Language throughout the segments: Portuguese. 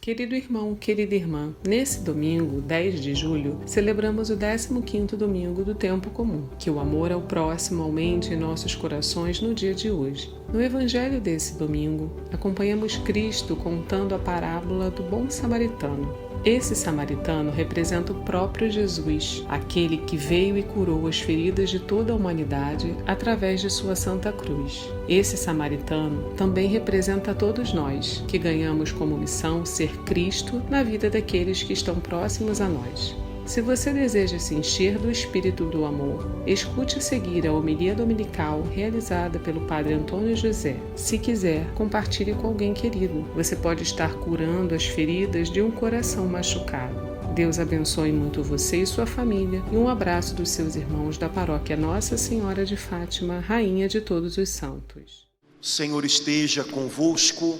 Querido irmão, querida irmã, nesse domingo, 10 de julho, celebramos o 15º domingo do tempo comum. Que o amor ao próximo aumente em nossos corações no dia de hoje. No evangelho desse domingo, acompanhamos Cristo contando a parábola do bom samaritano. Esse samaritano representa o próprio Jesus, aquele que veio e curou as feridas de toda a humanidade através de sua Santa Cruz. Esse samaritano também representa a todos nós, que ganhamos como missão ser Cristo na vida daqueles que estão próximos a nós. Se você deseja se encher do Espírito do Amor, escute a seguir a homilia dominical realizada pelo Padre Antônio José. Se quiser, compartilhe com alguém querido. Você pode estar curando as feridas de um coração machucado. Deus abençoe muito você e sua família, e um abraço dos seus irmãos da paróquia Nossa Senhora de Fátima, Rainha de todos os Santos. O Senhor esteja convosco.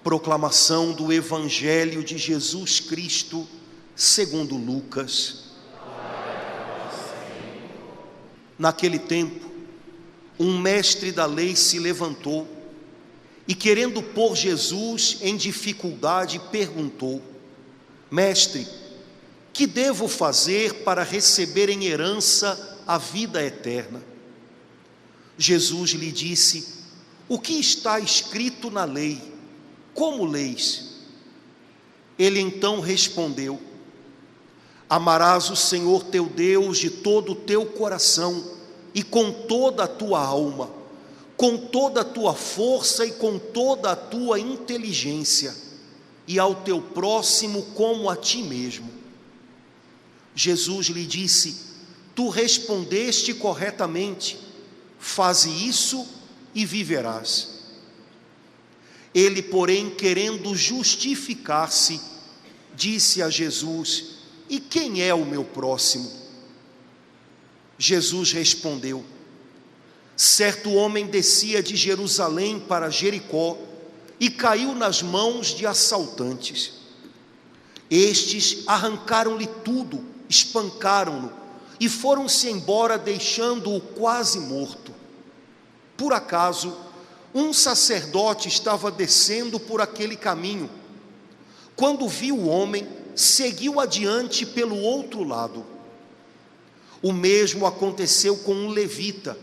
Proclamação do Evangelho de Jesus Cristo, segundo Lucas. Naquele tempo, um mestre da lei se levantou e, querendo pôr Jesus em dificuldade, perguntou: Mestre, que devo fazer para receber em herança a vida eterna? Jesus lhe disse: O que está escrito na lei? Como leis? Ele então respondeu: Amarás o Senhor teu Deus de todo o teu coração e com toda a tua alma, com toda a tua força e com toda a tua inteligência, e ao teu próximo como a ti mesmo. Jesus lhe disse: Tu respondeste corretamente, faze isso e viverás. Ele, porém, querendo justificar-se, disse a Jesus: E quem é o meu próximo? Jesus respondeu: Certo homem descia de Jerusalém para Jericó e caiu nas mãos de assaltantes. Estes arrancaram-lhe tudo, espancaram-no e foram-se embora, deixando-o quase morto. Por acaso, um sacerdote estava descendo por aquele caminho. Quando viu o homem, seguiu adiante pelo outro lado. O mesmo aconteceu com um levita.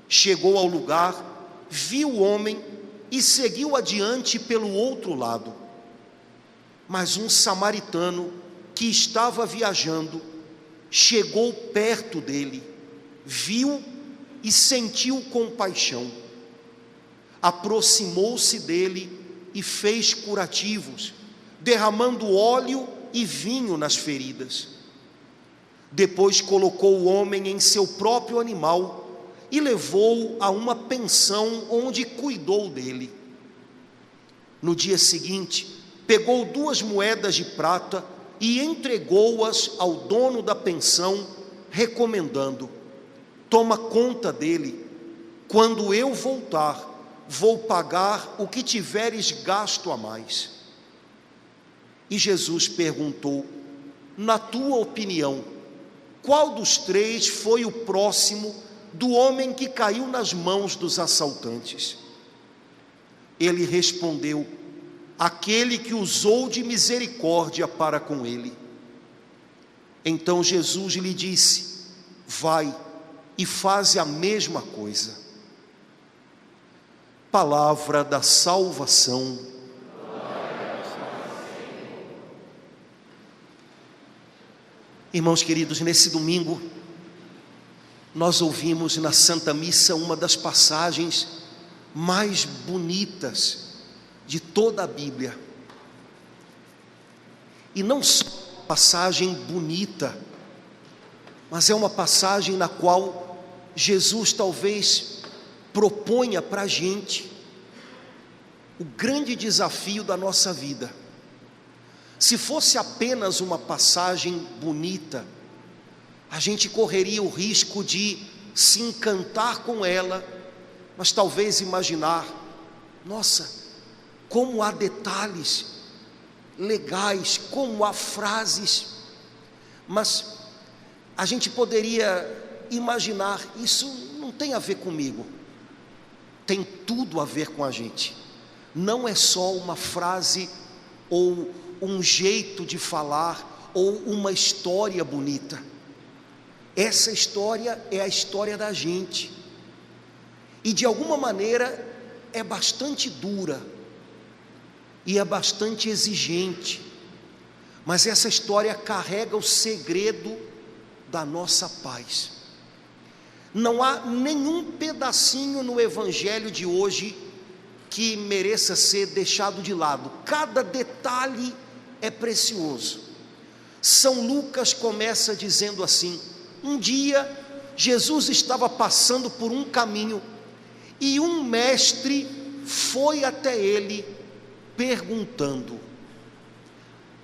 Chegou ao lugar, viu o homem e seguiu adiante pelo outro lado. Mas um samaritano que estava viajando chegou perto dele, viu e sentiu compaixão. Aproximou-se dele e fez curativos, derramando óleo e vinho nas feridas. Depois colocou o homem em seu próprio animal e levou-o a uma pensão onde cuidou dele. No dia seguinte, pegou 2 moedas de prata e entregou-as ao dono da pensão, recomendando: Toma conta dele, quando eu voltar, vou pagar o que tiveres gasto a mais. E Jesus perguntou: Na tua opinião, qual dos 3 foi o próximo do homem que caiu nas mãos dos assaltantes? Ele respondeu: Aquele que usou de misericórdia para com ele. Então Jesus lhe disse: Vai e faze a mesma coisa. Palavra da salvação. Irmãos queridos, nesse domingo, nós ouvimos na Santa Missa uma das passagens mais bonitas de toda a Bíblia. E não só passagem bonita, mas é uma passagem na qual Jesus talvez proponha para a gente o grande desafio da nossa vida. Se fosse apenas uma passagem bonita, a gente correria o risco de se encantar com ela, mas talvez imaginar: nossa, como há detalhes legais, como há frases, mas a gente poderia imaginar: isso não tem a ver comigo. Tem tudo a ver com a gente. não é só uma frase ou um jeito de falar ou uma história bonita. Essa história é a história da gente, e de alguma maneira é bastante dura e é bastante exigente, mas essa história carrega o segredo da nossa paz. Não há nenhum pedacinho no evangelho de hoje que mereça ser deixado de lado. Cada detalhe é precioso. São Lucas começa dizendo assim: um dia Jesus estava passando por um caminho e um mestre foi até ele perguntando.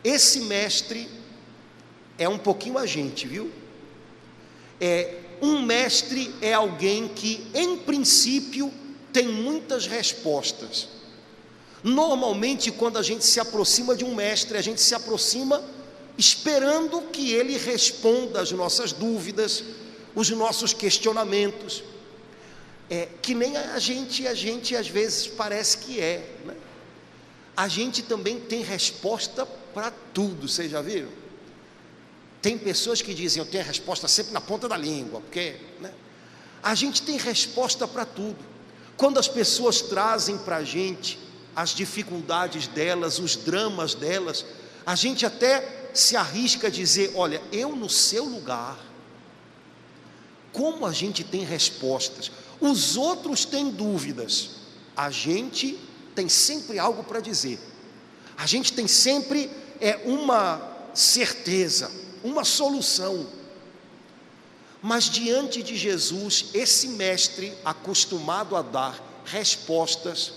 Esse mestre é um pouquinho a gente, viu? Um mestre é alguém que, em princípio, tem muitas respostas. Normalmente, quando a gente se aproxima de um mestre, a gente se aproxima esperando que ele responda as nossas dúvidas, os nossos questionamentos. Que nem a gente às vezes parece que né? A gente também tem resposta para tudo, vocês já viram? Tem pessoas que dizem: eu tenho a resposta sempre na ponta da língua, porque, né? A gente tem resposta para tudo. Quando as pessoas trazem para a gente as dificuldades delas, os dramas delas, a gente até se arrisca a dizer: olha, eu no seu lugar. Como a gente tem respostas, os outros têm dúvidas, a gente tem sempre algo para dizer, a gente tem sempre uma certeza, uma solução. Mas diante de Jesus, esse mestre acostumado a dar respostas,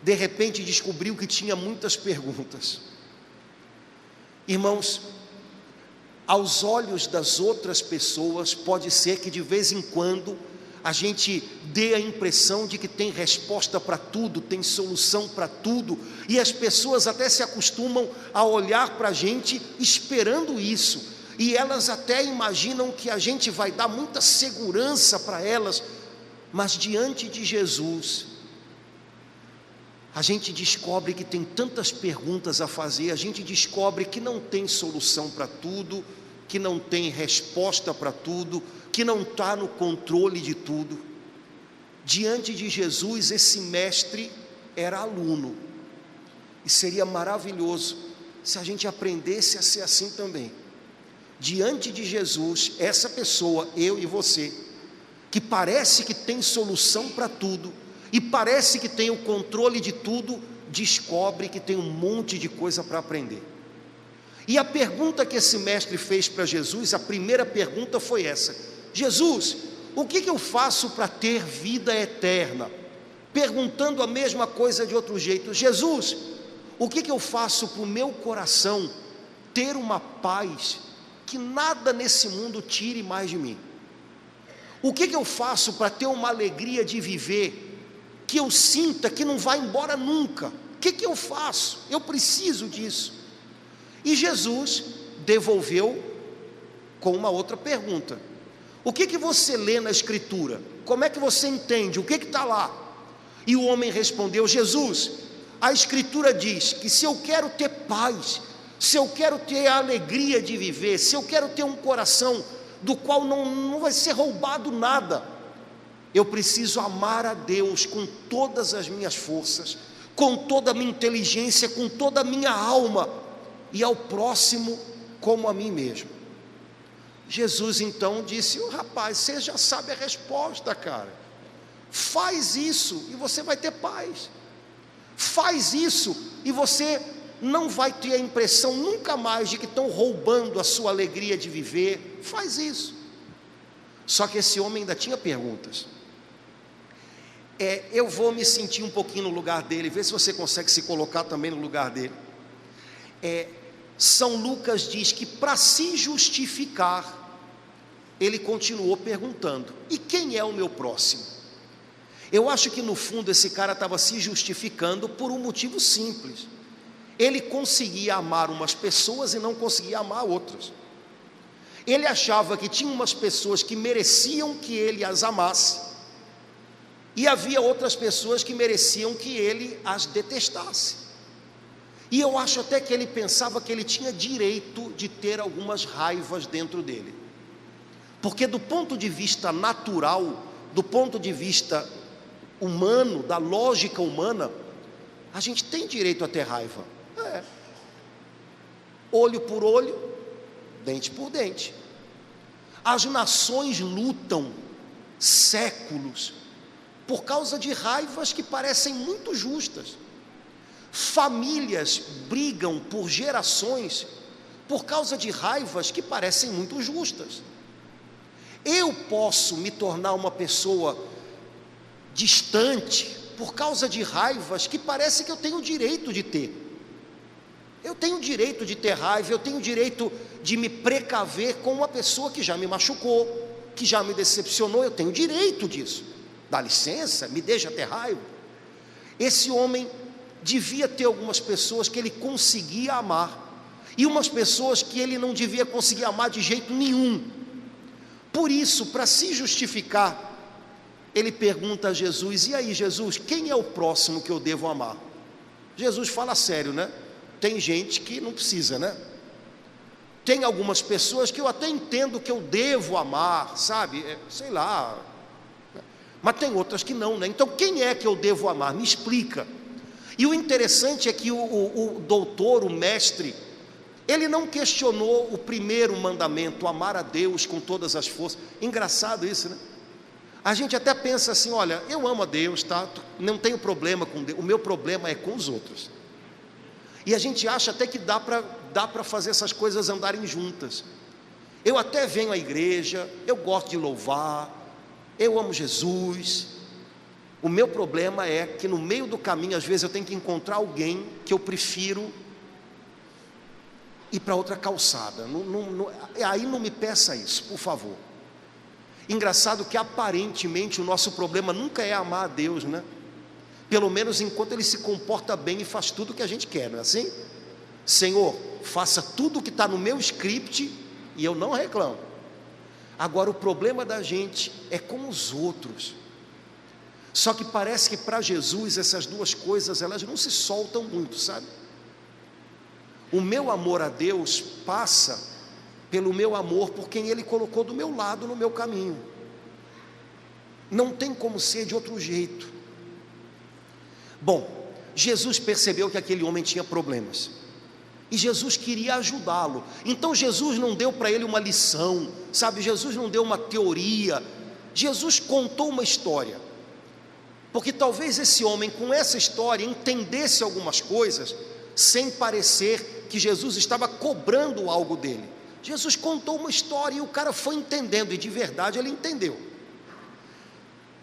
de repente descobriu que tinha muitas perguntas. Irmãos, aos olhos das outras pessoas, pode ser que de vez em quando a gente dê a impressão de que tem resposta para tudo, tem solução para tudo, e as pessoas até se acostumam a olhar para a gente esperando isso, e elas até imaginam que a gente vai dar muita segurança para elas, mas diante de Jesus, a gente descobre que tem tantas perguntas a fazer, a gente descobre que não tem solução para tudo, que não tem resposta para tudo, que não está no controle de tudo. Diante de Jesus, esse mestre era aluno, e seria maravilhoso se a gente aprendesse a ser assim também. Diante de Jesus, essa pessoa, eu e você, que parece que tem solução para tudo, e parece que tem o controle de tudo, descobre que tem um monte de coisa para aprender. E a pergunta que esse mestre fez para Jesus, a primeira pergunta foi essa: Jesus, o que eu faço para ter vida eterna? Perguntando a mesma coisa de outro jeito: Jesus, o que eu faço para o meu coração ter uma paz que nada nesse mundo tire mais de mim? O que eu faço para ter uma alegria de viver, que eu sinta que não vai embora nunca? O que eu faço? Eu preciso disso. E Jesus devolveu com uma outra pergunta: o que você lê na Escritura? Como é que você entende? O que está lá? E o homem respondeu: Jesus, a Escritura diz que se eu quero ter paz, se eu quero ter a alegria de viver, se eu quero ter um coração do qual não vai ser roubado nada, eu preciso amar a Deus com todas as minhas forças, com toda a minha inteligência, com toda a minha alma, e ao próximo como a mim mesmo. Jesus então disse: rapaz, você já sabe a resposta, cara. Faz isso e você vai ter paz. Faz isso e você não vai ter a impressão nunca mais de que estão roubando a sua alegria de viver. Faz isso. Só que esse homem ainda tinha perguntas. Eu vou me sentir um pouquinho no lugar dele, vê se você consegue se colocar também no lugar dele. São Lucas diz que para se justificar, ele continuou perguntando: e quem é o meu próximo? Eu acho que no fundo esse cara estava se justificando por um motivo simples: ele conseguia amar umas pessoas e não conseguia amar outras. Ele achava que tinha umas pessoas que mereciam que ele as amasse, e havia outras pessoas que mereciam que ele as detestasse. E eu acho até que ele pensava que ele tinha direito de ter algumas raivas dentro dele, porque do ponto de vista natural, do ponto de vista humano, da lógica humana, a gente tem direito a ter raiva. Olho por olho, dente por dente. As nações lutam séculos por causa de raivas que parecem muito justas. Famílias brigam por gerações por causa de raivas que parecem muito justas. Eu posso me tornar uma pessoa distante por causa de raivas que parece que eu tenho o direito de ter. Eu tenho o direito de ter raiva, eu tenho o direito de me precaver com uma pessoa que já me machucou, que já me decepcionou, eu tenho direito disso. Dá licença, me deixa ter raiva. Esse homem devia ter algumas pessoas que ele conseguia amar, e umas pessoas que ele não devia conseguir amar de jeito nenhum. Por isso, para se justificar, ele pergunta a Jesus: e aí, Jesus, quem é o próximo que eu devo amar? Jesus fala sério, né? Tem gente que não precisa, né? Tem algumas pessoas que eu até entendo que eu devo amar, sabe? Sei lá. Mas tem outras que não, né? Então quem é que eu devo amar? Me explica. E o interessante é que o doutor, o mestre, ele não questionou o primeiro mandamento, amar a Deus com todas as forças. Engraçado isso, né? A gente até pensa assim: olha, eu amo a Deus, tá? Não tenho problema com Deus, o meu problema é com os outros. E a gente acha até que dá para fazer essas coisas andarem juntas. Eu até venho à igreja, eu gosto de louvar, eu amo Jesus. O meu problema é que no meio do caminho, às vezes eu tenho que encontrar alguém que eu prefiro ir para outra calçada. Aí não me peça isso, por favor. Engraçado que aparentemente o nosso problema nunca é amar a Deus, né? Pelo menos enquanto ele se comporta bem e faz tudo o que a gente quer, não é assim? Senhor, faça tudo o que está no meu script e eu não reclamo. Agora o problema da gente é com os outros. Só que parece que para Jesus essas duas coisas, elas não se soltam muito, sabe? O meu amor a Deus passa pelo meu amor por quem Ele colocou do meu lado no meu caminho. Não tem como ser de outro jeito. Bom, Jesus percebeu que aquele homem tinha problemas, e Jesus queria ajudá-lo. Então Jesus não deu para ele uma lição, sabe? Jesus não deu uma teoria. Jesus contou uma história, porque talvez esse homem com essa história entendesse algumas coisas, sem parecer que Jesus estava cobrando algo dele. Jesus contou uma história e o cara foi entendendo, e de verdade ele entendeu.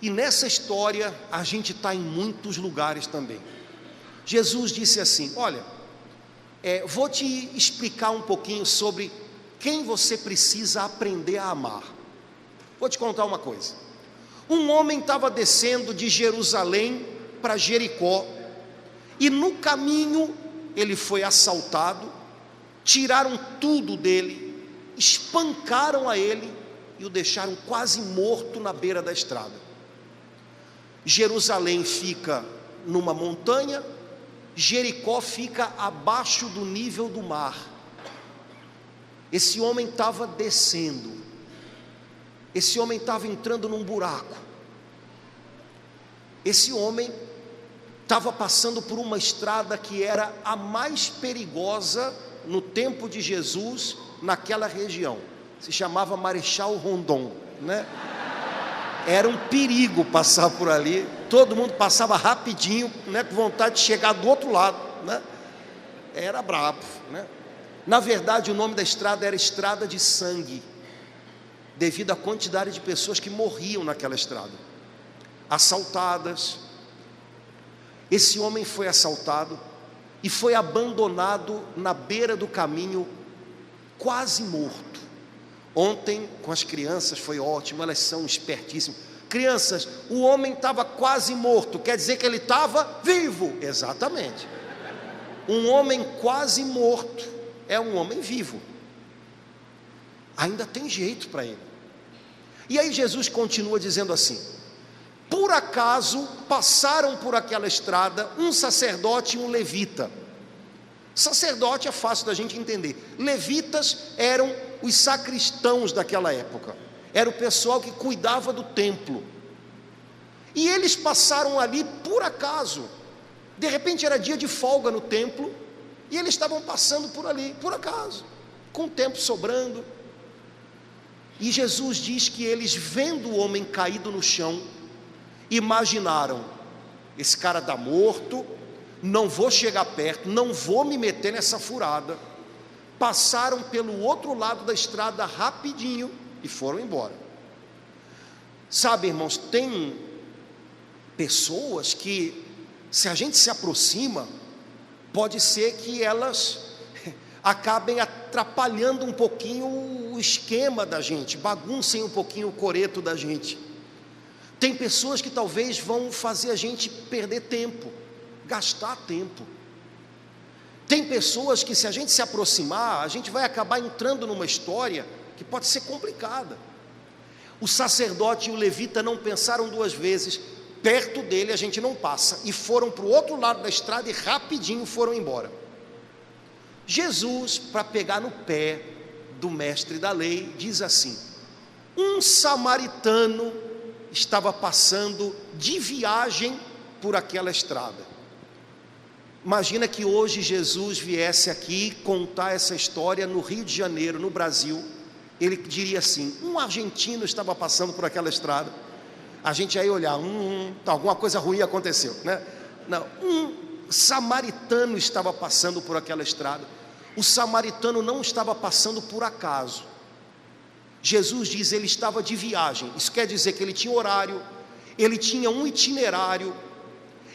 E nessa história a gente está em muitos lugares também. Jesus disse assim: olha, vou te explicar um pouquinho sobre quem você precisa aprender a amar. Vou te contar uma coisa. Um homem estava descendo de Jerusalém para Jericó, e no caminho ele foi assaltado, tiraram tudo dele, espancaram a ele e o deixaram quase morto na beira da estrada. Jerusalém fica numa montanha, Jericó fica abaixo do nível do mar. Esse homem estava descendo, esse homem estava entrando num buraco, esse homem estava passando por uma estrada que era a mais perigosa no tempo de Jesus naquela região. Se chamava Marechal Rondon, né? Era um perigo passar por ali. Todo mundo passava rapidinho, né, com vontade de chegar do outro lado, né? Era brabo, né? Na verdade o nome da estrada era Estrada de Sangue, devido à quantidade de pessoas que morriam naquela estrada, assaltadas. Esse homem foi assaltado e foi abandonado na beira do caminho, quase morto. Ontem com as crianças foi ótimo, elas são espertíssimas. Crianças, o homem estava quase morto, quer dizer que ele estava vivo. Exatamente. Um homem quase morto é um homem vivo, ainda tem jeito para ele. E aí Jesus continua dizendo assim: por acaso passaram por aquela estrada um sacerdote e um levita. Sacerdote é fácil da gente entender. Levitas eram os sacristãos daquela época. Era o pessoal que cuidava do templo. E eles passaram ali por acaso. De repente era dia de folga no templo, e eles estavam passando por ali, por acaso, com o tempo sobrando. E Jesus diz que eles, vendo o homem caído no chão, imaginaram: esse cara está morto, não vou chegar perto, não vou me meter nessa furada. Passaram pelo outro lado da estrada rapidinho e foram embora. Sabe, irmãos, tem pessoas que, se a gente se aproxima, pode ser que elas acabem atrapalhando um pouquinho o esquema da gente, baguncem um pouquinho o coreto da gente. Tem pessoas que talvez vão fazer a gente perder tempo, gastar tempo. Tem pessoas que, se a gente se aproximar, a gente vai acabar entrando numa história que pode ser complicada. O sacerdote e o levita não pensaram duas vezes. Perto dele a gente não passa, e foram para o outro lado da estrada e rapidinho foram embora. Jesus, para pegar no pé do mestre da lei, diz assim: um samaritano estava passando de viagem por aquela estrada. Imagina que hoje Jesus viesse aqui contar essa história no Rio de Janeiro, no Brasil. Ele diria assim: um argentino estava passando por aquela estrada. A gente ia olhar, alguma coisa ruim aconteceu, né? Não, um samaritano estava passando por aquela estrada. O samaritano não estava passando por acaso. Jesus diz: ele estava de viagem. Isso quer dizer que ele tinha horário, ele tinha um itinerário,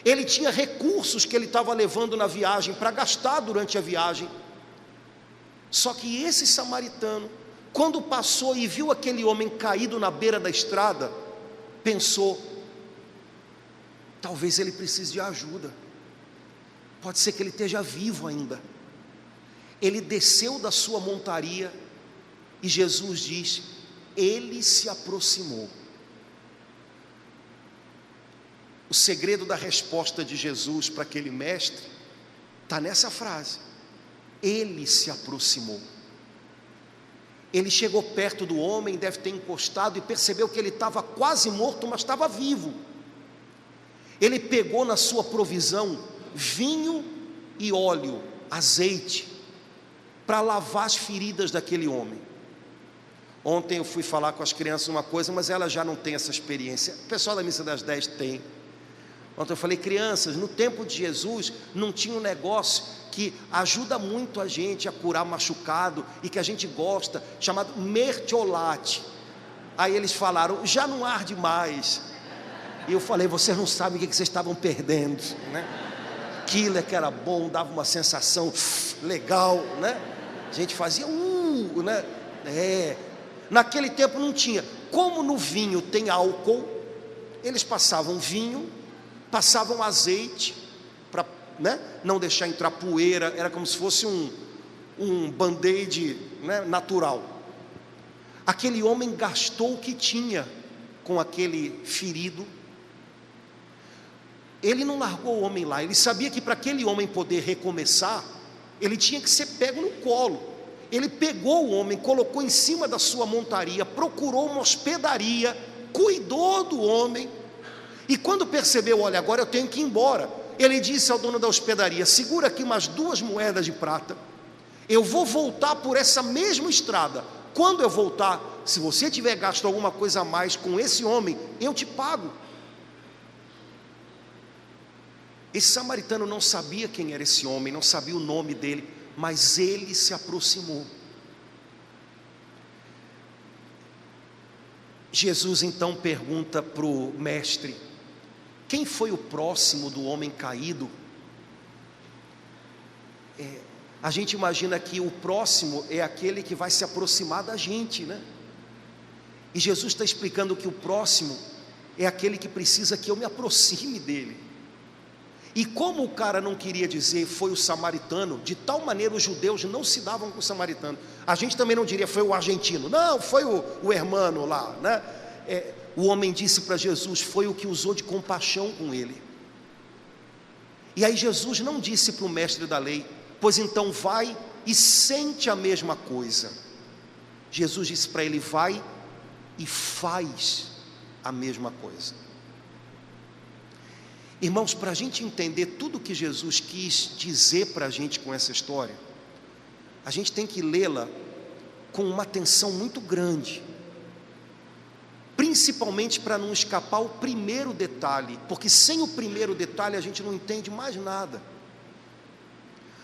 ele tinha recursos que ele estava levando na viagem para gastar durante a viagem. Só que esse samaritano, quando passou e viu aquele homem caído na beira da estrada, pensou: talvez ele precise de ajuda, pode ser que ele esteja vivo ainda. Ele desceu da sua montaria e Jesus diz: ele se aproximou. O segredo da resposta de Jesus para aquele mestre está nessa frase: ele se aproximou. Ele chegou perto do homem, deve ter encostado e percebeu que ele estava quase morto, mas estava vivo. Ele pegou na sua provisão vinho e óleo, azeite, para lavar as feridas daquele homem. Ontem eu fui falar com as crianças uma coisa, mas elas já não têm essa experiência. O pessoal da missa das 10 tem. Ontem eu falei: crianças, no tempo de Jesus não tinha um negócio que ajuda muito a gente a curar machucado e que a gente gosta, chamado mertiolate. Aí eles falaram: já não arde mais. E eu falei: vocês não sabem o que vocês estavam perdendo, né? Aquilo é que era bom, dava uma sensação legal, né? A gente fazia né? Naquele tempo não tinha. Como no vinho tem álcool, eles passavam vinho, passavam azeite para, né, não deixar entrar poeira. Era como se fosse um band-aid, né, natural. Aquele homem gastou o que tinha com aquele ferido. Ele não largou o homem lá. Ele sabia que para aquele homem poder recomeçar, ele tinha que ser pego no colo. Ele pegou o homem, colocou em cima da sua montaria, procurou uma hospedaria, cuidou do homem. E quando percebeu: olha, agora eu tenho que ir embora, ele disse ao dono da hospedaria: segura aqui umas 2 moedas de prata, eu vou voltar por essa mesma estrada. Quando eu voltar, se você tiver gasto alguma coisa a mais com esse homem, eu te pago. Esse samaritano não sabia quem era esse homem, não sabia o nome dele, mas ele se aproximou. Jesus então pergunta para o mestre: quem foi o próximo do homem caído? A gente imagina que o próximo é aquele que vai se aproximar da gente, né? E Jesus está explicando que o próximo é aquele que precisa que eu me aproxime dele. E como o cara não queria dizer foi o samaritano, de tal maneira os judeus não se davam com o samaritano. A gente também não diria foi o argentino, não, foi o hermano lá, né? o homem disse para Jesus, foi o que usou de compaixão com ele. E aí Jesus não disse para o mestre da lei, pois então vai e sente a mesma coisa. Jesus disse para ele, vai e faz a mesma coisa. Irmãos, para a gente entender tudo que Jesus quis dizer para a gente com essa história, a gente tem que lê-la com uma atenção muito grande, principalmente para não escapar o primeiro detalhe, porque sem o primeiro detalhe a gente não entende mais nada.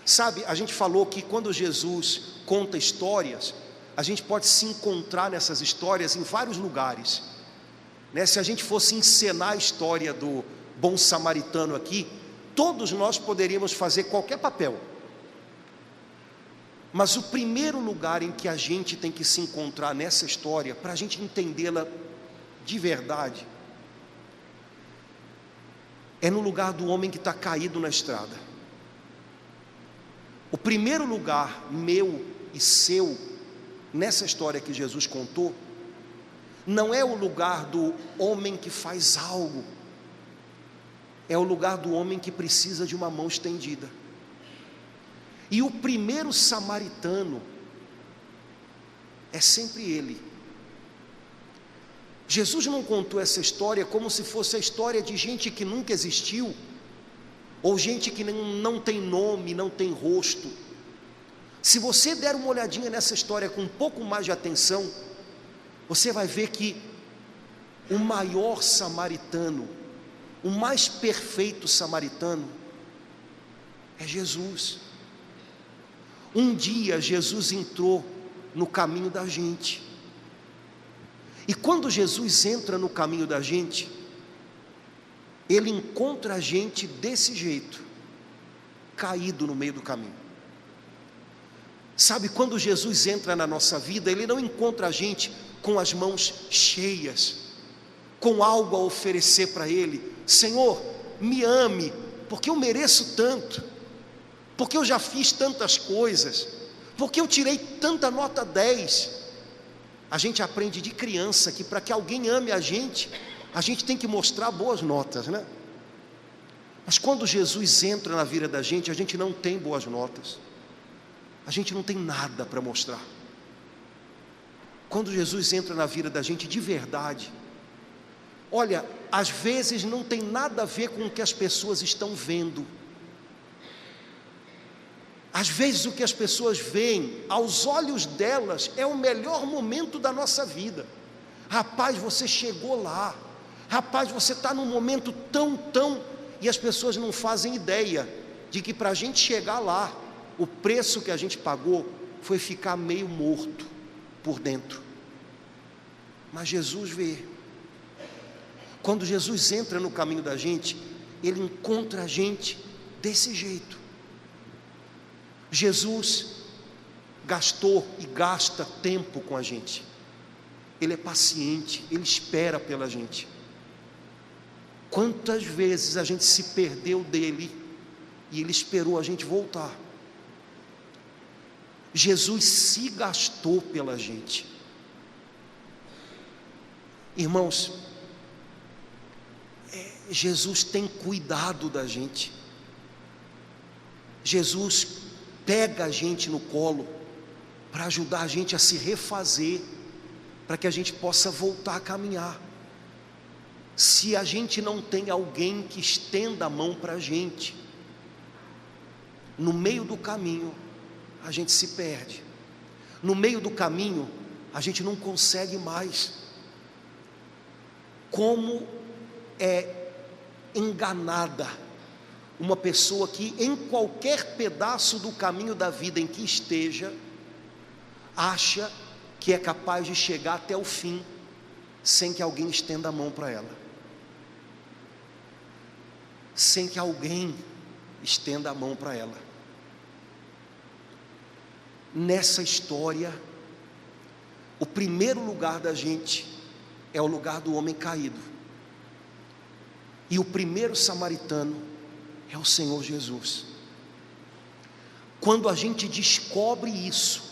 Sabe, a gente falou que quando Jesus conta histórias, a gente pode se encontrar nessas histórias em vários lugares, né? Se a gente fosse encenar a história do bom samaritano aqui, todos nós poderíamos fazer qualquer papel. Mas o primeiro lugar em que a gente tem que se encontrar nessa história, para a gente entendê-la de verdade, é no lugar do homem que está caído na estrada. O primeiro lugar meu e seu, nessa história que Jesus contou, não é o lugar do homem que faz algo, é o lugar do homem que precisa de uma mão estendida. E o primeiro samaritano é sempre ele. Jesus não contou essa história como se fosse a história de gente que nunca existiu, ou gente que não tem nome, não tem rosto. Se você der uma olhadinha nessa história com um pouco mais de atenção, você vai ver que o maior samaritano, o mais perfeito samaritano, é Jesus. Um dia Jesus entrou no caminho da gente, e quando Jesus entra no caminho da gente, Ele encontra a gente desse jeito, caído no meio do caminho. Sabe, quando Jesus entra na nossa vida, Ele não encontra a gente com as mãos cheias, com algo a oferecer para Ele. Senhor, me ame, porque eu mereço tanto, porque eu já fiz tantas coisas, porque eu tirei tanta nota 10. A gente aprende de criança que para que alguém ame a gente tem que mostrar boas notas, né? Mas quando Jesus entra na vida da gente, a gente não tem boas notas, a gente não tem nada para mostrar. Quando Jesus entra na vida da gente de verdade, olha, às vezes não tem nada a ver com o que as pessoas estão vendo. Às vezes o que as pessoas veem, aos olhos delas, é o melhor momento da nossa vida. Rapaz, você chegou lá. Rapaz, você está num momento tão... E as pessoas não fazem ideia de que para a gente chegar lá, o preço que a gente pagou foi ficar meio morto por dentro. Mas Jesus vê. Quando Jesus entra no caminho da gente, Ele encontra a gente desse jeito. Jesus gastou e gasta tempo com a gente. Ele é paciente, Ele espera pela gente. Quantas vezes a gente se perdeu dEle e Ele esperou a gente voltar. Jesus se gastou pela gente. Irmãos, Jesus tem cuidado da gente. Jesus pega a gente no colo para ajudar a gente a se refazer, para que a gente possa voltar a caminhar. Se a gente não tem alguém que estenda a mão para a gente, no meio do caminho a gente se perde. No meio do caminho a gente não consegue mais. Como é enganada uma pessoa que em qualquer pedaço do caminho da vida em que esteja, acha que é capaz de chegar até o fim, sem que alguém estenda a mão para ela, sem que alguém estenda a mão para ela. Nessa história, o primeiro lugar da gente é o lugar do homem caído, e o primeiro samaritano é o Senhor Jesus. Quando a gente descobre isso,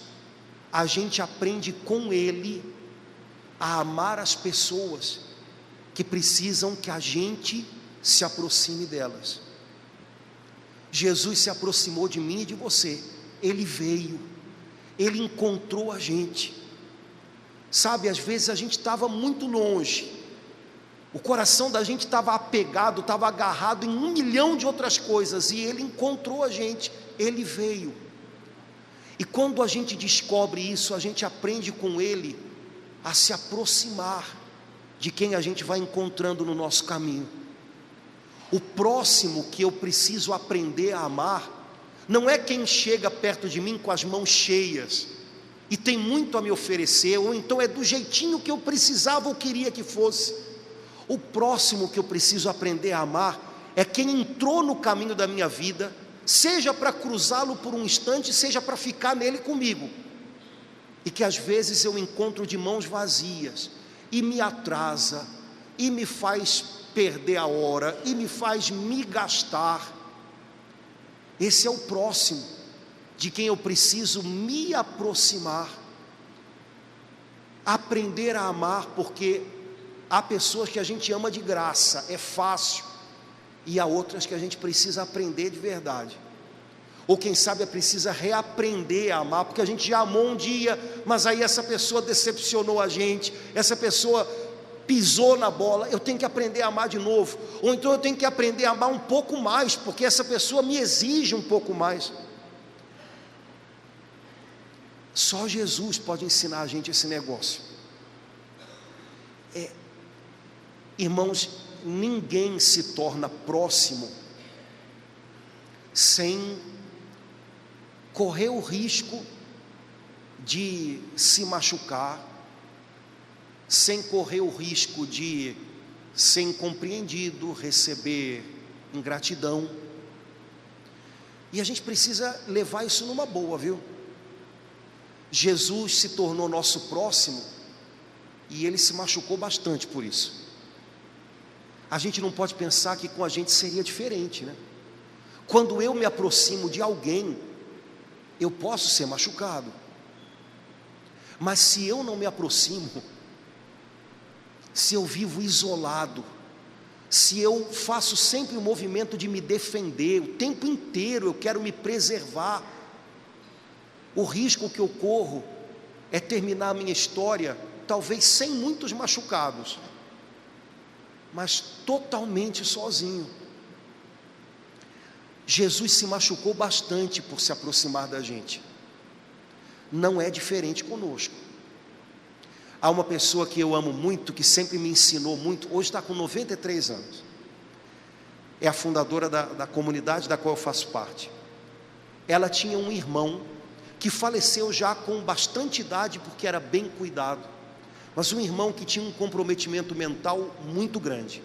a gente aprende com Ele a amar as pessoas que precisam que a gente se aproxime delas. Jesus se aproximou de mim e de você. Ele veio, Ele encontrou a gente. Sabe, às vezes a gente estava muito longe, o coração da gente estava apegado, estava agarrado em 1 milhão de outras coisas, e Ele encontrou a gente, Ele veio. E quando a gente descobre isso, a gente aprende com Ele a se aproximar de quem a gente vai encontrando no nosso caminho. O próximo que eu preciso aprender a amar, não é quem chega perto de mim com as mãos cheias, e tem muito a me oferecer, ou então é do jeitinho que eu precisava ou queria que fosse. O próximo que eu preciso aprender a amar, é quem entrou no caminho da minha vida, seja para cruzá-lo por um instante, seja para ficar nele comigo, e que às vezes eu encontro de mãos vazias, e me atrasa, e me faz perder a hora, e me faz me gastar. Esse é o próximo, de quem eu preciso me aproximar, aprender a amar, porque há pessoas que a gente ama de graça, é fácil, e há outras que a gente precisa aprender de verdade, ou quem sabe precisa reaprender a amar, porque a gente já amou um dia, mas aí essa pessoa decepcionou a gente, essa pessoa pisou na bola, eu tenho que aprender a amar de novo, ou então eu tenho que aprender a amar um pouco mais, porque essa pessoa me exige um pouco mais. Só Jesus pode ensinar a gente esse negócio. Irmãos, ninguém se torna próximo sem correr o risco de se machucar, sem correr o risco de ser incompreendido, receber ingratidão. E a gente precisa levar isso numa boa, viu? Jesus se tornou nosso próximo e Ele se machucou bastante por isso. A gente não pode pensar que com a gente seria diferente, né? Quando eu me aproximo de alguém, eu posso ser machucado, mas se eu não me aproximo, se eu vivo isolado, se eu faço sempre o movimento de me defender, o tempo inteiro eu quero me preservar, o risco que eu corro é terminar a minha história, talvez sem muitos machucados, mas totalmente sozinho. Jesus se machucou bastante por se aproximar da gente. Não é diferente conosco. Há uma pessoa que eu amo muito, que sempre me ensinou muito, hoje está com 93 anos. É a fundadora da comunidade da qual eu faço parte. Ela tinha um irmão que faleceu já com bastante idade, porque era bem cuidado, mas um irmão que tinha um comprometimento mental muito grande.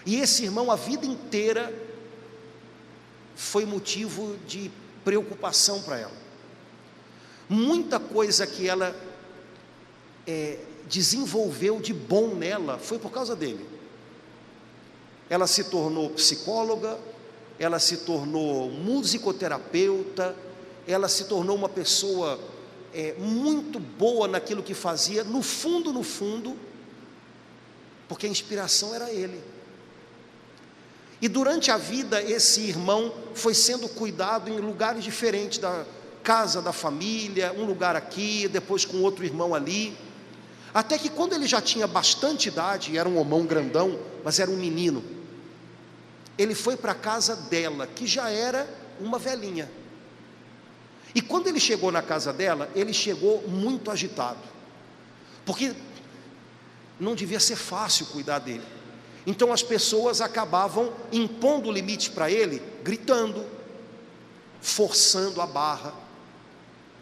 E esse irmão, a vida inteira, foi motivo de preocupação para ela. Muita coisa que ela desenvolveu de bom nela foi por causa dele. Ela se tornou psicóloga, ela se tornou musicoterapeuta, ela se tornou uma pessoa muito boa naquilo que fazia, no fundo, porque a inspiração era ele. E durante a vida, esse irmão foi sendo cuidado em lugares diferentes, da casa da família, um lugar aqui, depois com outro irmão ali, até que quando ele já tinha bastante idade, era um homão grandão, mas era um menino, ele foi para a casa dela, que já era uma velhinha. E quando ele chegou na casa dela, ele chegou muito agitado, porque não devia ser fácil cuidar dele. Então as pessoas acabavam impondo limites para ele, gritando, forçando a barra.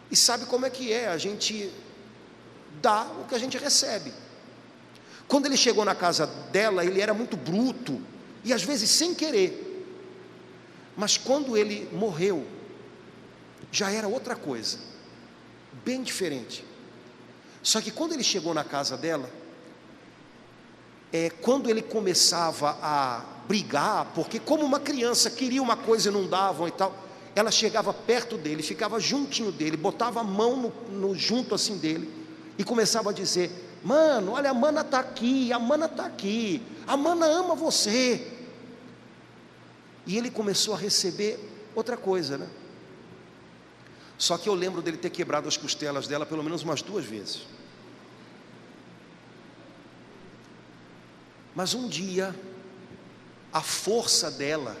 E sabe como é que é? A gente dá o que a gente recebe. Quando ele chegou na casa dela, ele era muito bruto, e às vezes sem querer. Mas quando ele morreu, já era outra coisa, bem diferente. Só que quando ele chegou na casa dela, quando ele começava a brigar, porque como uma criança queria uma coisa e não davam e tal, ela chegava perto dele, ficava juntinho dele, botava a mão junto assim dele, e começava a dizer: Mano, olha, a mana está aqui, a mana está aqui, a mana ama você. E ele começou a receber outra coisa, né? Só que eu lembro dele ter quebrado as costelas dela pelo menos umas 2 vezes. Mas um dia, a força dela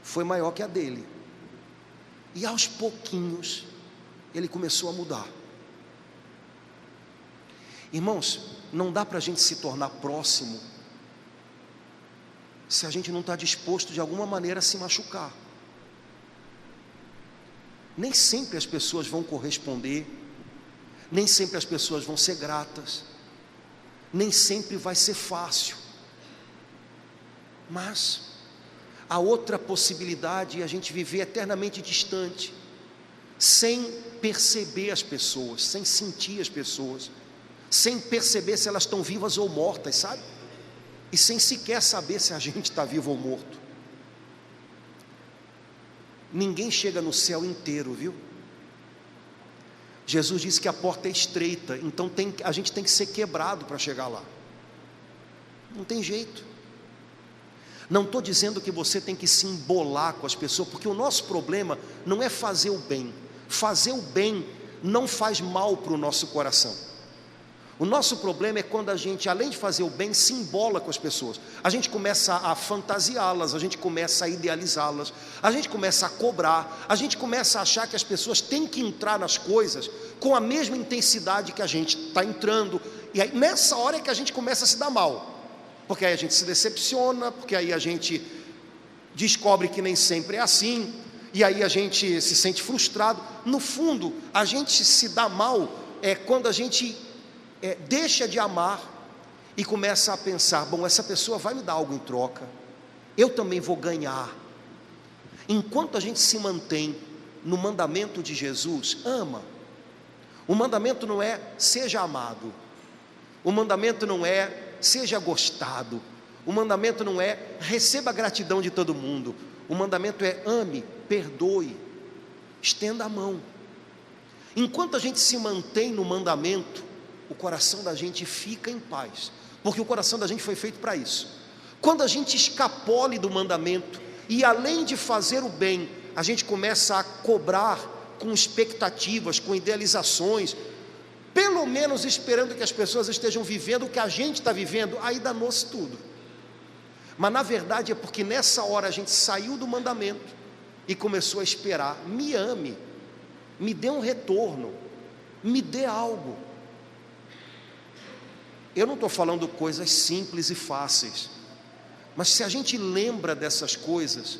foi maior que a dele. E aos pouquinhos, ele começou a mudar. Irmãos, não dá para a gente se tornar próximo se a gente não está disposto de alguma maneira a se machucar. Nem sempre as pessoas vão corresponder, nem sempre as pessoas vão ser gratas, nem sempre vai ser fácil. Mas a outra possibilidade é a gente viver eternamente distante, sem perceber as pessoas, sem sentir as pessoas, sem perceber se elas estão vivas ou mortas, sabe? E sem sequer saber se a gente está vivo ou morto. Ninguém chega no céu inteiro, viu? Jesus disse que a porta é estreita, então a gente tem que ser quebrado para chegar lá. Não tem jeito. Não estou dizendo que você tem que se embolar com as pessoas, porque o nosso problema não é fazer o bem. Fazer o bem não faz mal para o nosso coração. O nosso problema é quando a gente, além de fazer o bem, se embola com as pessoas. A gente começa a fantasiá-las, a gente começa a idealizá-las, a gente começa a cobrar, a gente começa a achar que as pessoas têm que entrar nas coisas com a mesma intensidade que a gente está entrando. E aí nessa hora é que a gente começa a se dar mal, porque aí a gente se decepciona, porque aí a gente descobre que nem sempre é assim, e aí a gente se sente frustrado. No fundo, a gente se dá mal quando a gente deixa de amar e começa a pensar, bom, essa pessoa vai me dar algo em troca, eu também vou ganhar. Enquanto a gente se mantém no mandamento de Jesus, ama. O mandamento não é seja amado, o mandamento não é seja gostado, o mandamento não é receba a gratidão de todo mundo, o mandamento é ame, perdoe, estenda a mão. Enquanto a gente se mantém no mandamento, o coração da gente fica em paz, porque o coração da gente foi feito para isso. Quando a gente escapole do mandamento, e além de fazer o bem, a gente começa a cobrar com expectativas, com idealizações, pelo menos esperando que as pessoas estejam vivendo o que a gente está vivendo, aí danou-se tudo. Mas na verdade é porque nessa hora a gente saiu do mandamento e começou a esperar, me ame, me dê um retorno, me dê algo. Eu não estou falando coisas simples e fáceis, mas se a gente lembra dessas coisas,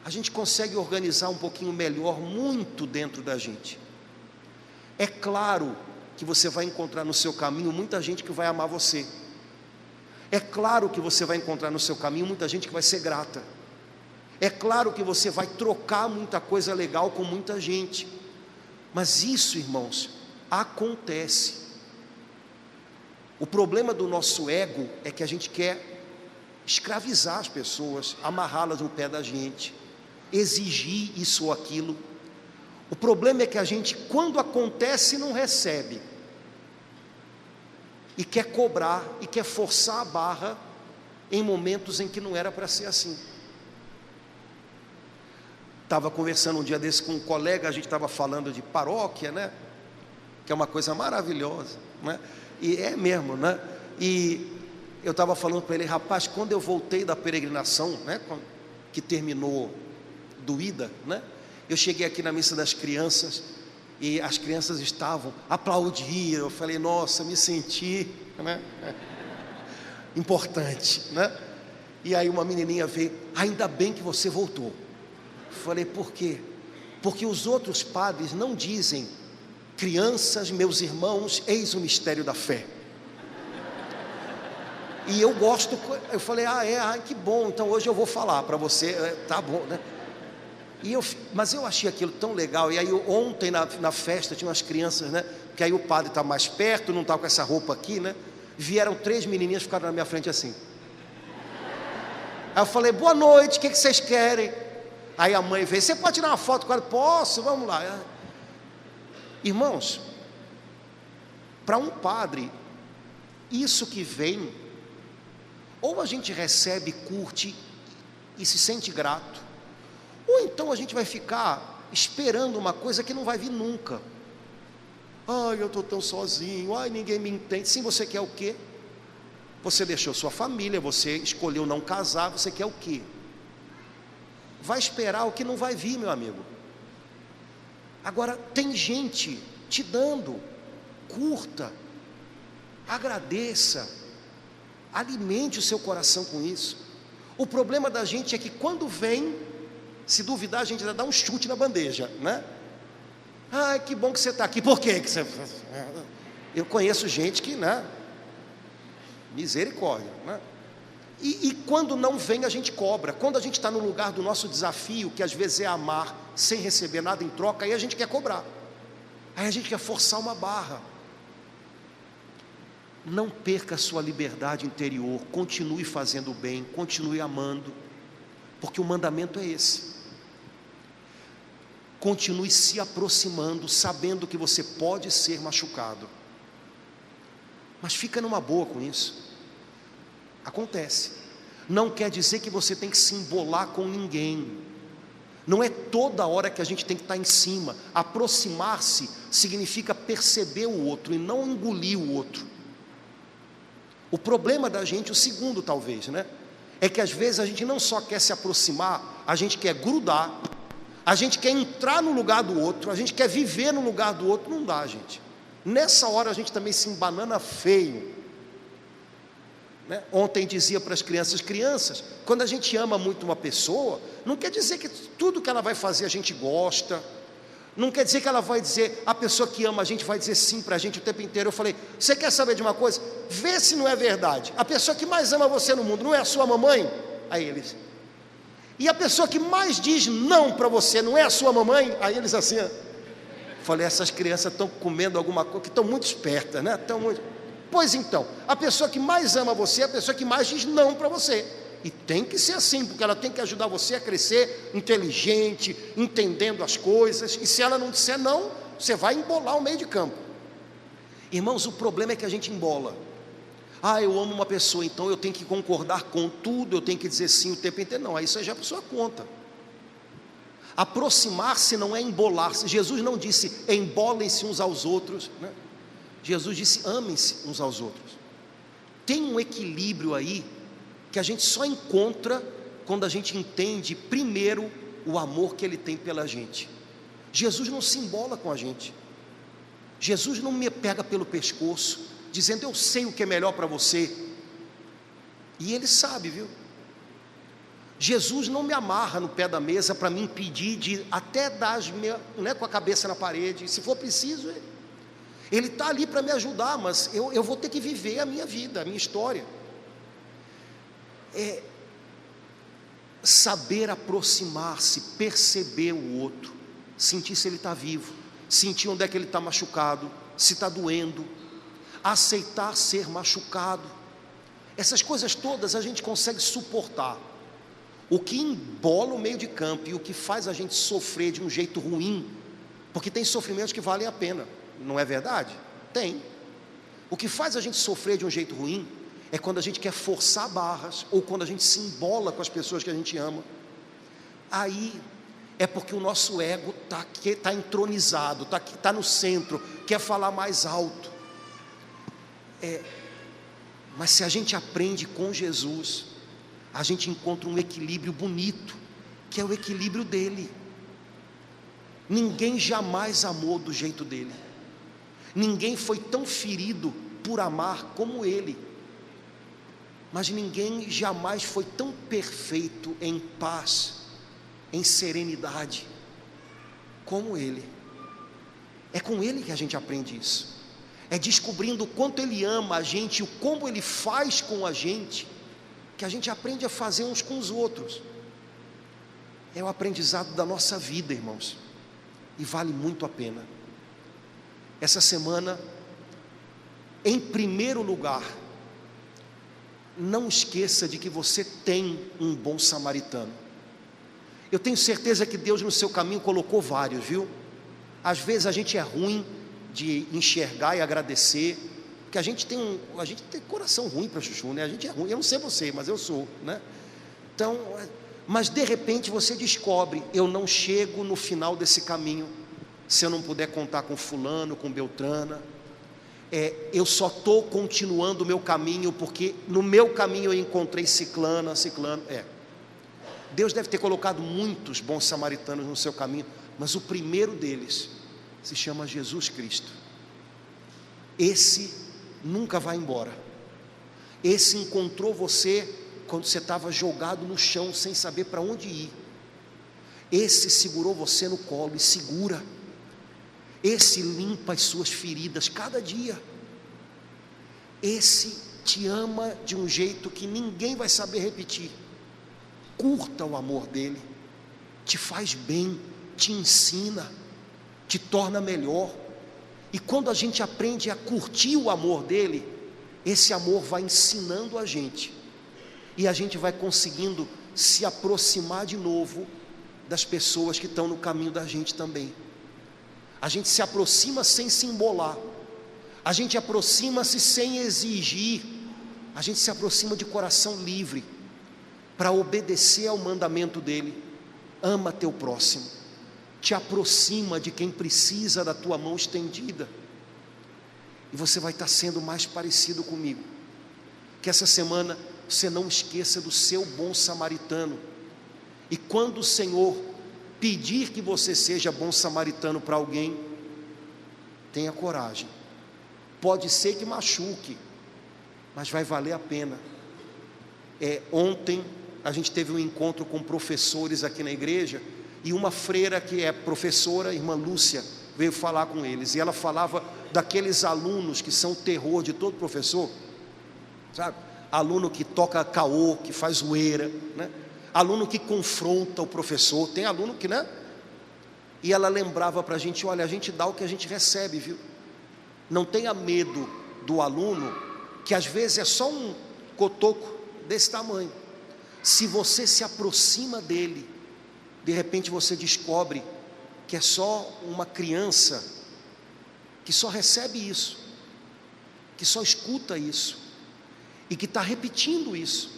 a gente consegue organizar um pouquinho melhor muito dentro da gente. É claro que você vai encontrar no seu caminho muita gente que vai amar você. É claro que você vai encontrar no seu caminho muita gente que vai ser grata. É claro que você vai trocar muita coisa legal com muita gente. Mas isso, irmãos, acontece. O problema do nosso ego é que a gente quer escravizar as pessoas, amarrá-las no pé da gente, exigir isso ou aquilo. O problema é que a gente, quando acontece, não recebe, e quer cobrar, e quer forçar a barra, em momentos em que não era para ser assim. Estava conversando um dia desse com um colega, a gente estava falando de paróquia, né? Que é uma coisa maravilhosa, né? E é mesmo, né? E eu estava falando para ele, rapaz, quando eu voltei da peregrinação, né? Que terminou doída, né? Eu cheguei aqui na missa das crianças e as crianças estavam aplaudindo. Eu falei, nossa, me senti, né? Importante, né? E aí uma menininha veio, ainda bem que você voltou. Eu falei, por quê? Porque os outros padres não dizem, crianças, meus irmãos, eis o mistério da fé. E eu gosto, eu falei, que bom, então hoje eu vou falar para você, tá bom, né? Mas eu achei aquilo tão legal. E aí ontem na festa tinha umas crianças, né? Que aí o padre está mais perto, não está com essa roupa aqui, né? Vieram 3 menininhas, ficaram na minha frente assim. Aí eu falei, boa noite, o que vocês querem? Aí a mãe veio, você pode tirar uma foto com ela? Posso, vamos lá. Irmãos, para um padre isso que vem, ou a gente recebe, curte e se sente grato, ou então a gente vai ficar esperando uma coisa que não vai vir nunca. Ai, eu estou tão sozinho, ai, ninguém me entende. Sim, você quer o quê? Você deixou sua família, você escolheu não casar, você quer o quê? Vai esperar o que não vai vir, meu amigo. Agora, tem gente te dando, curta, agradeça, alimente o seu coração com isso. O problema da gente é que quando vem, se duvidar, a gente já dá um chute na bandeja, né? Ai, que bom que você está aqui. Por quê que você... Eu conheço gente que, né? Misericórdia, né? E quando não vem, a gente cobra. Quando a gente está no lugar do nosso desafio, que às vezes é amar sem receber nada em troca, aí a gente quer cobrar, aí a gente quer forçar uma barra. Não perca a sua liberdade interior, continue fazendo o bem, continue amando, porque o mandamento é esse. Continue se aproximando, sabendo que você pode ser machucado, mas fica numa boa com isso. Acontece. Não quer dizer que você tem que se embolar com ninguém. Não é toda hora que a gente tem que estar em cima. Aproximar-se significa perceber o outro e não engolir o outro. O problema da gente, o segundo talvez, né? É que às vezes a gente não só quer se aproximar, a gente quer grudar, a gente quer entrar no lugar do outro, a gente quer viver no lugar do outro. Não dá, gente. Nessa hora a gente também se embanana feio, né? Ontem dizia para as crianças, quando a gente ama muito uma pessoa, não quer dizer que tudo que ela vai fazer a gente gosta, não quer dizer que ela vai dizer, a pessoa que ama a gente vai dizer sim para a gente o tempo inteiro. Eu falei, você quer saber de uma coisa? Vê se não é verdade. A pessoa que mais ama você no mundo não é a sua mamãe? Aí eles, e a pessoa que mais diz não para você não é a sua mamãe? Aí eles assim, falei, essas crianças estão comendo alguma coisa, que estão muito espertas, né? Estão muito... Pois então, a pessoa que mais ama você é a pessoa que mais diz não para você. E tem que ser assim, porque ela tem que ajudar você a crescer inteligente, entendendo as coisas. E se ela não disser não, você vai embolar o meio de campo. Irmãos, o problema é que a gente embola. Ah, eu amo uma pessoa, então eu tenho que concordar com tudo, eu tenho que dizer sim o tempo inteiro. Não, aí isso já é para sua conta. Aproximar-se não é embolar-se. Jesus não disse embolem-se uns aos outros, né? Jesus disse amem-se uns aos outros. Tem um equilíbrio aí que a gente só encontra quando a gente entende primeiro o amor que Ele tem pela gente. Jesus não se embola com a gente. Jesus não me pega pelo pescoço dizendo eu sei o que é melhor para você, e Ele sabe, viu? Jesus não me amarra no pé da mesa para me impedir de até dar né, com a cabeça na parede, se for preciso. Ele está ali para me ajudar, mas eu vou ter que viver a minha vida, a minha história. É saber aproximar-se, perceber o outro, sentir se ele está vivo, sentir onde é que ele está machucado, se está doendo, aceitar ser machucado. Essas coisas todas a gente consegue suportar. O que embola o meio de campo e o que faz a gente sofrer de um jeito ruim, porque tem sofrimentos que valem a pena, não é verdade? Tem. O que faz a gente sofrer de um jeito ruim é quando a gente quer forçar barras, ou quando a gente se embola com as pessoas que a gente ama. Aí é porque o nosso ego está entronizado, está no centro, quer falar mais alto. Mas se a gente aprende com Jesus, a gente encontra um equilíbrio bonito, que é o equilíbrio dele. Ninguém jamais amou do jeito dele. Ninguém foi tão ferido por amar como ele. Mas ninguém jamais foi tão perfeito em paz, em serenidade, como ele. É com ele que a gente aprende isso. É descobrindo o quanto ele ama a gente, o como ele faz com a gente, que a gente aprende a fazer uns com os outros. É o aprendizado da nossa vida, irmãos, e vale muito a pena. Essa semana, em primeiro lugar, não esqueça de que você tem um bom samaritano. Eu tenho certeza que Deus no seu caminho colocou vários, viu? Às vezes a gente é ruim de enxergar e agradecer, Porque a gente tem coração ruim para chuchu, né? A gente é ruim, eu não sei você, mas eu sou, né? Então, mas de repente você descobre, eu não chego no final desse caminho se eu não puder contar com fulano, com Beltrana. Eu só estou continuando o meu caminho porque no meu caminho eu encontrei ciclano. Deus deve ter colocado muitos bons samaritanos no seu caminho, mas o primeiro deles se chama Jesus Cristo. Esse nunca vai embora. Esse encontrou você quando você estava jogado no chão sem saber para onde ir. Esse segurou você no colo e segura. Esse limpa as suas feridas cada dia. Esse te ama de um jeito que ninguém vai saber repetir. Curta o amor dele, te faz bem, te ensina, te torna melhor. E quando a gente aprende a curtir o amor dele, esse amor vai ensinando a gente, e a gente vai conseguindo se aproximar de novo das pessoas que estão no caminho da gente também. A gente se aproxima sem se embolar, a gente aproxima-se sem exigir, a gente se aproxima de coração livre, para obedecer ao mandamento dele. Ama teu próximo, te aproxima de quem precisa da tua mão estendida, e você vai estar sendo mais parecido comigo. Que essa semana você não esqueça do seu bom samaritano, e quando o Senhor pedir que você seja bom samaritano para alguém, tenha coragem. Pode ser que machuque, mas vai valer a pena. Ontem a gente teve um encontro com professores aqui na igreja, e uma freira que é professora, irmã Lúcia, veio falar com eles, e ela falava daqueles alunos que são o terror de todo professor, sabe? Aluno que toca caô, que faz zoeira, né? Aluno que confronta o professor, tem aluno que, né? E ela lembrava para a gente, olha, a gente dá o que a gente recebe, viu? Não tenha medo do aluno, que às vezes é só um cotoco desse tamanho. Se você se aproxima dele, de repente você descobre que é só uma criança que só recebe isso, que só escuta isso, e que está repetindo isso,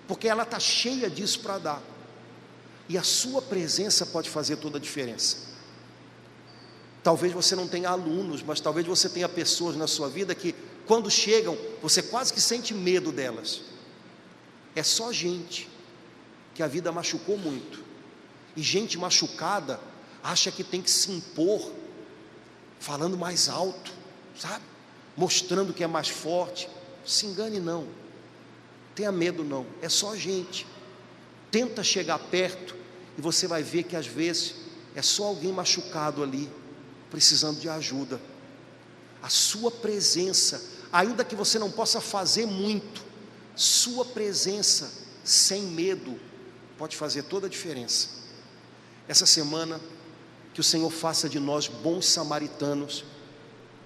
porque ela está cheia disso para dar, e a sua presença pode fazer toda a diferença. Talvez você não tenha alunos, mas talvez você tenha pessoas na sua vida que quando chegam, você quase que sente medo delas. É só gente que a vida machucou muito, e gente machucada acha que tem que se impor, falando mais alto, sabe? Mostrando que é mais forte. Se engane não, tenha medo não, é só gente. Tenta chegar perto e você vai ver que às vezes é só alguém machucado ali, precisando de ajuda. A sua presença, ainda que você não possa fazer muito, sua presença sem medo pode fazer toda a diferença. Essa semana que o Senhor faça de nós bons samaritanos,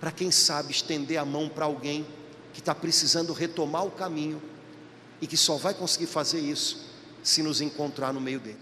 para quem sabe estender a mão para alguém que está precisando retomar o caminho, e que só vai conseguir fazer isso se nos encontrar no meio dele.